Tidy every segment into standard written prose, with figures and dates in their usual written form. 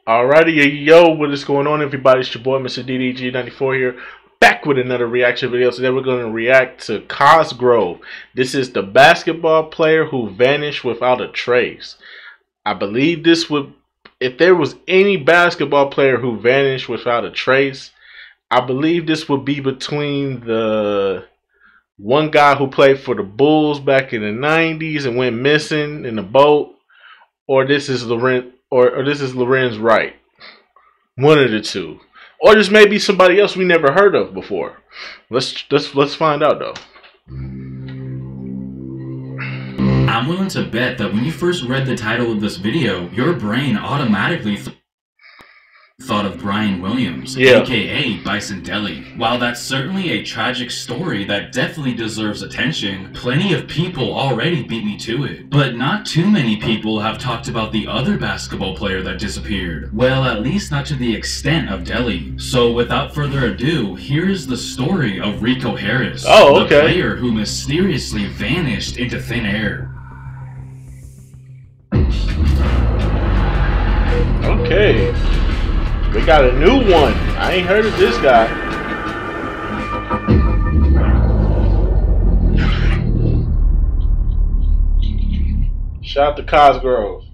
Alrighty, yo, what is going on, everybody? It's your boy, Mr. DDG94 here, back with another reaction video. Today we're going to react to Cosgrove. This is the basketball player who vanished without a trace. I believe this would, if there was any basketball player who vanished without a trace, I believe this would be between the one guy who played for the Bulls back in the 90s and went missing in the boat, or this is Lorenz. Or this is Lorenz Wright. One of the two. Or this may be somebody else we never heard of before. Let's find out though. I'm willing to bet that when you first read the title of this video, your brain automatically thought of Brian Williams, aka Bison Dele. While that's certainly a tragic story that definitely deserves attention, plenty of people already beat me to it. But not too many people have talked about the other basketball player that disappeared. Well, at least not to the extent of Dele. So without further ado, here's the story of Rico Harris, the player who mysteriously vanished into thin air. Okay. We got a new one. I ain't heard of this guy. Shout out to Cosgrove.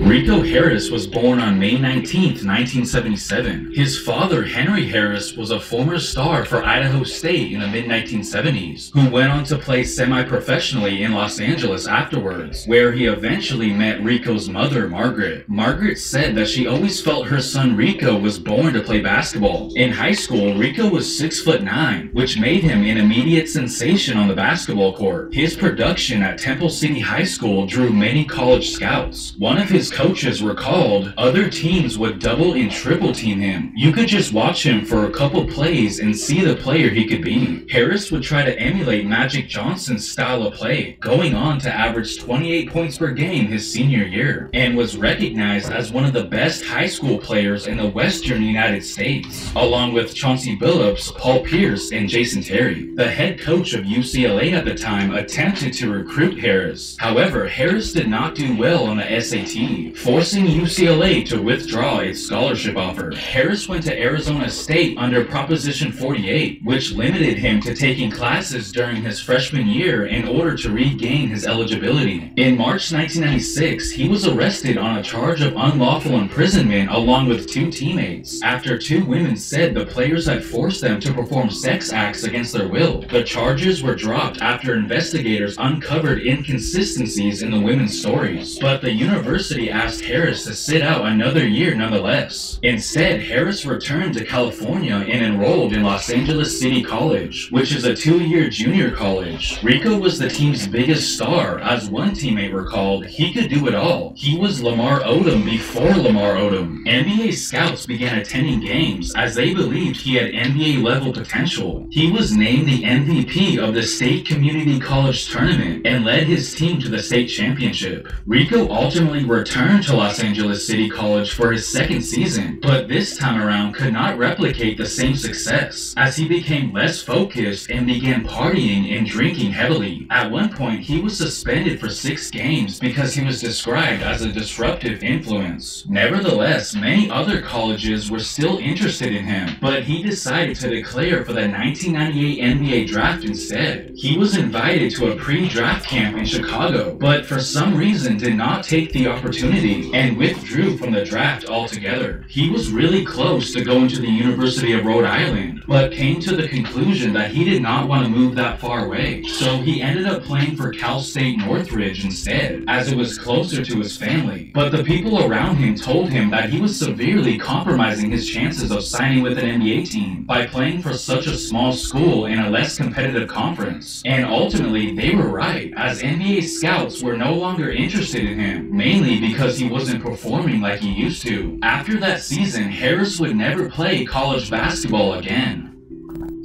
Rico Harris was born on May 19th, 1977. His father, Henry Harris, was a former star for Idaho State in the mid-1970s, who went on to play semi-professionally in Los Angeles afterwards, where he eventually met Rico's mother, Margaret. Margaret said that she always felt her son Rico was born to play basketball. In high school, Rico was 6'9", which made him an immediate sensation on the basketball court. His production at Temple City High School drew many college scouts. One of his coaches recalled other teams would double and triple team him. You could just watch him for a couple plays and see the player he could be. Harris would try to emulate Magic Johnson's style of play, going on to average 28 points per game his senior year, and was recognized as one of the best high school players in the western United States, along with Chauncey Billups, Paul Pierce, and Jason Terry. The head coach of UCLA at the time attempted to recruit Harris. However, Harris did not do well on the SAT, forcing UCLA to withdraw its scholarship offer. Harris went to Arizona State under Proposition 48, which limited him to taking classes during his freshman year in order to regain his eligibility. In March 1996, he was arrested on a charge of unlawful imprisonment along with two teammates, after two women said the players had forced them to perform sex acts against their will. The charges were dropped after investigators uncovered inconsistencies in the women's stories, but the university asked Harris to sit out another year nonetheless. Instead, Harris returned to California and enrolled in Los Angeles City College, which is a 2-year junior college. Rico was the team's biggest star. As one teammate recalled, he could do it all. He was Lamar Odom before Lamar Odom. NBA scouts began attending games as they believed he had NBA level potential. He was named the MVP of the state community college tournament and led his team to the state championship. Rico ultimately returned to Los Angeles City College for his second season, but this time around could not replicate the same success, as he became less focused and began partying and drinking heavily. At one point, he was suspended for 6 games because he was described as a disruptive influence. Nevertheless, many other colleges were still interested in him, but he decided to declare for the 1998 NBA draft instead. He was invited to a pre-draft camp in Chicago, but for some reason did not take the opportunity and withdrew from the draft altogether. He was really close to going to the University of Rhode Island, but came to the conclusion that he did not want to move that far away. So he ended up playing for Cal State Northridge instead, as it was closer to his family. But the people around him told him that he was severely compromising his chances of signing with an NBA team by playing for such a small school in a less competitive conference. And ultimately, they were right, as NBA scouts were no longer interested in him, mainly because he wasn't performing like he used to. After that season, Harris would never play college basketball again.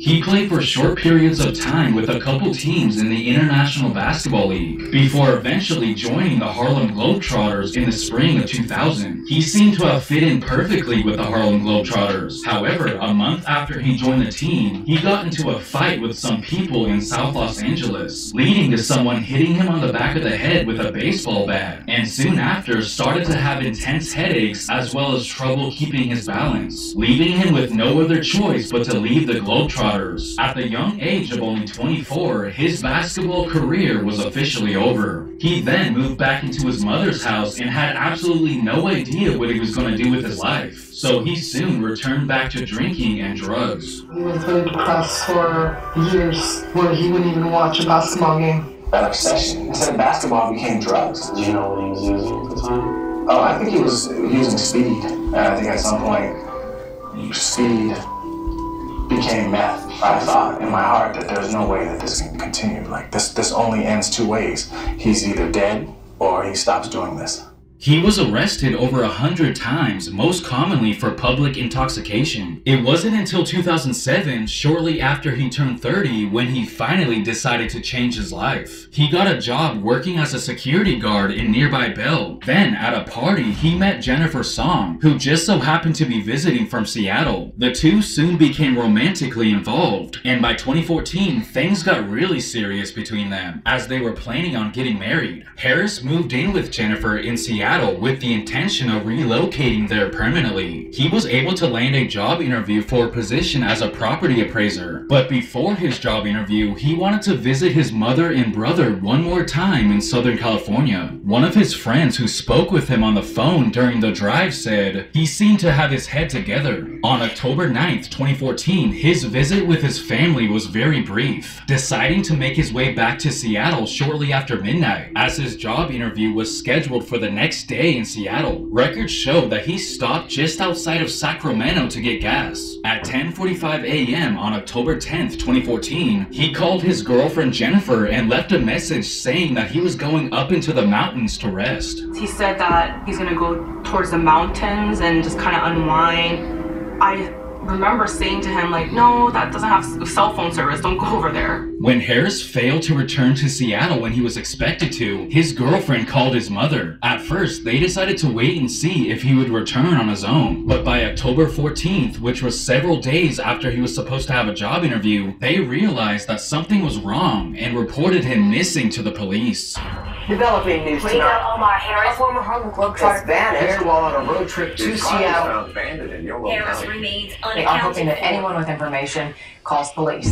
He played for short periods of time with a couple teams in the International Basketball League, before eventually joining the Harlem Globetrotters in the spring of 2000. He seemed to have fit in perfectly with the Harlem Globetrotters. However, a month after he joined the team, he got into a fight with some people in South Los Angeles, leading to someone hitting him on the back of the head with a baseball bat, and soon after started to have intense headaches as well as trouble keeping his balance, leaving him with no other choice but to leave the Globetrotters. At the young age of only 24, his basketball career was officially over. He then moved back into his mother's house and had absolutely no idea what he was going to do with his life. So he soon returned back to drinking and drugs. He was very depressed for years, where he wouldn't even watch a basketball game. That obsession, instead of basketball, became drugs. Do you know what he was using at the time? Oh, I think he was using speed. And I think at some point, speed became meth. I thought in my heart that there's no way that this can continue. Like, this only ends two ways. He's either dead or he stops doing this. He was arrested over 100 times, most commonly for public intoxication. It wasn't until 2007, shortly after he turned 30, when he finally decided to change his life. He got a job working as a security guard in nearby Bell. Then, at a party, he met Jennifer Song, who just so happened to be visiting from Seattle. The two soon became romantically involved, and by 2014, things got really serious between them, as they were planning on getting married. Harris moved in with Jennifer in Seattle with the intention of relocating there permanently. He was able to land a job interview for a position as a property appraiser, but before his job interview, he wanted to visit his mother and brother one more time in Southern California. One of his friends who spoke with him on the phone during the drive said he seemed to have his head together. On October 9th, 2014, his visit with his family was very brief, deciding to make his way back to Seattle shortly after midnight, as his job interview was scheduled for the next day in Seattle. Records show that he stopped just outside of Sacramento to get gas. At 10:45 a.m. on October 10th, 2014, he called his girlfriend Jennifer and left a message saying that he was going up into the mountains to rest. He said that he's gonna go towards the mountains and just kind of unwind. I remember saying to him, like, no, that doesn't have cell phone service, don't go over there. When Harris failed to return to Seattle when he was expected to, his girlfriend called his mother. At first, they decided to wait and see if he would return on his own. But by October 14th, which was several days after he was supposed to have a job interview, they realized that something was wrong and reported him missing to the police. Developing news We got tonight. Omar Harris, a former Harlem Globetrotter, Vanished while on a road trip to Seattle. Harris remains They are hoping unaccounted that for. anyone with information calls police.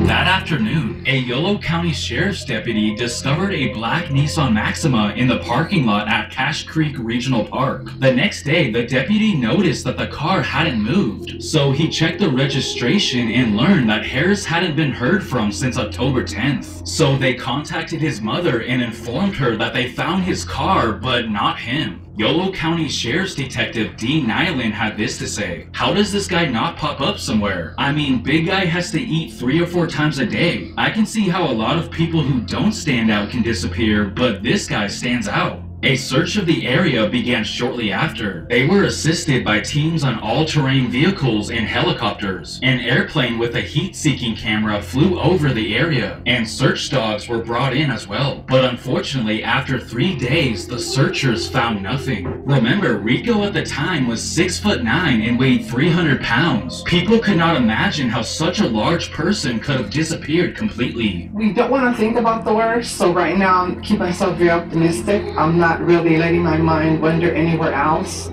That afternoon, a Yolo County Sheriff's deputy discovered a black Nissan Maxima in the parking lot at Cache Creek Regional Park. The next day, the deputy noticed that the car hadn't moved, so he checked the registration and learned that Harris hadn't been heard from since October 10th. So they contacted his mother and informed her that they found his car, but not him. Yolo County Sheriff's Detective Dean Nyland had this to say: "How does this guy not pop up somewhere? I mean, big guy has to eat 3 or 4 times a day. I can see how a lot of people who don't stand out can disappear, but this guy stands out." A search of the area began shortly after. They were assisted by teams on all-terrain vehicles and helicopters. An airplane with a heat-seeking camera flew over the area, and search dogs were brought in as well. But unfortunately, after 3 days, the searchers found nothing. Remember, Rico at the time was 6'9" and weighed 300 pounds. People could not imagine how such a large person could have disappeared completely. We don't want to think about the worst, so right now I'm keeping myself very optimistic. I'm not really letting my mind wander anywhere else.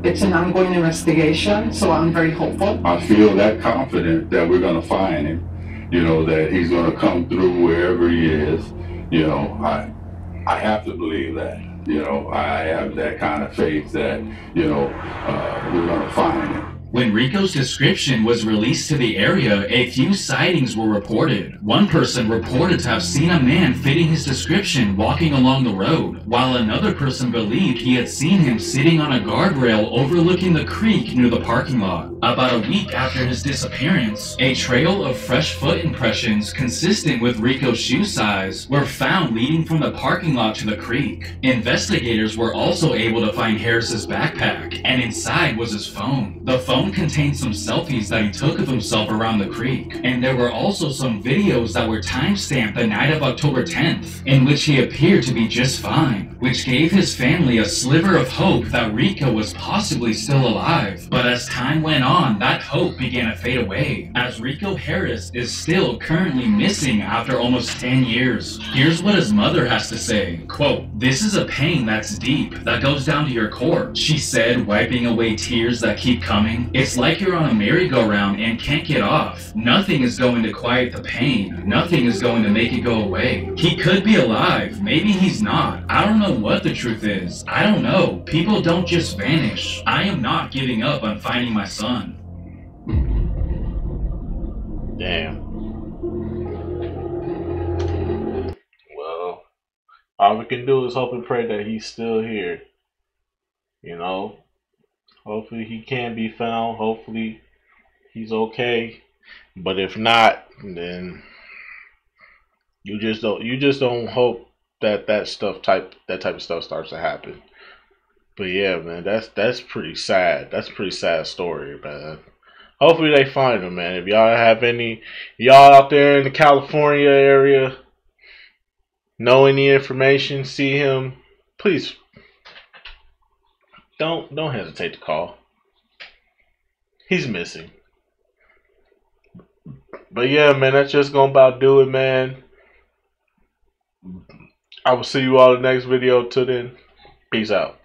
It's an ongoing investigation, so I'm very hopeful. I feel that confident that we're going to find him, you know, that he's going to come through wherever he is. You know, I have to believe that. You know, I have that kind of faith that, you know, we're going to find him. When Rico's description was released to the area, a few sightings were reported. One person reported to have seen a man fitting his description walking along the road, while another person believed he had seen him sitting on a guardrail overlooking the creek near the parking lot. About a week after his disappearance, a trail of fresh foot impressions consistent with Rico's shoe size were found leading from the parking lot to the creek. Investigators were also able to find Harris's backpack, and inside was his phone. The phone contained some selfies that he took of himself around the creek, and there were also some videos that were timestamped the night of October 10th, in which he appeared to be just fine, which gave his family a sliver of hope that Rico was possibly still alive. But as time went on, that hope began to fade away, as Rico Harris is still currently missing after almost 10 years. Here's what his mother has to say, quote, "This is a pain that's deep, that goes down to your core," she said, wiping away tears that keep coming. "It's like you're on a merry-go-round and can't get off. Nothing is going to quiet the pain. Nothing is going to make it go away. He could be alive. Maybe he's not. I don't know what the truth is. I don't know. People don't just vanish. I am not giving up on finding my son." Damn. Well, all we can do is hope and pray that he's still here. You know? Hopefully he can be found. Hopefully he's okay. But if not, then you just don't hope that that type of stuff starts to happen. But yeah, man, that's pretty sad. That's a pretty sad story, man. Hopefully they find him, man. If y'all have y'all out there in the California area know any information, see him, please don't hesitate to call. He's missing. But yeah, man, that's just gonna about do it, man. I will see you all in the next video. Till then, peace out.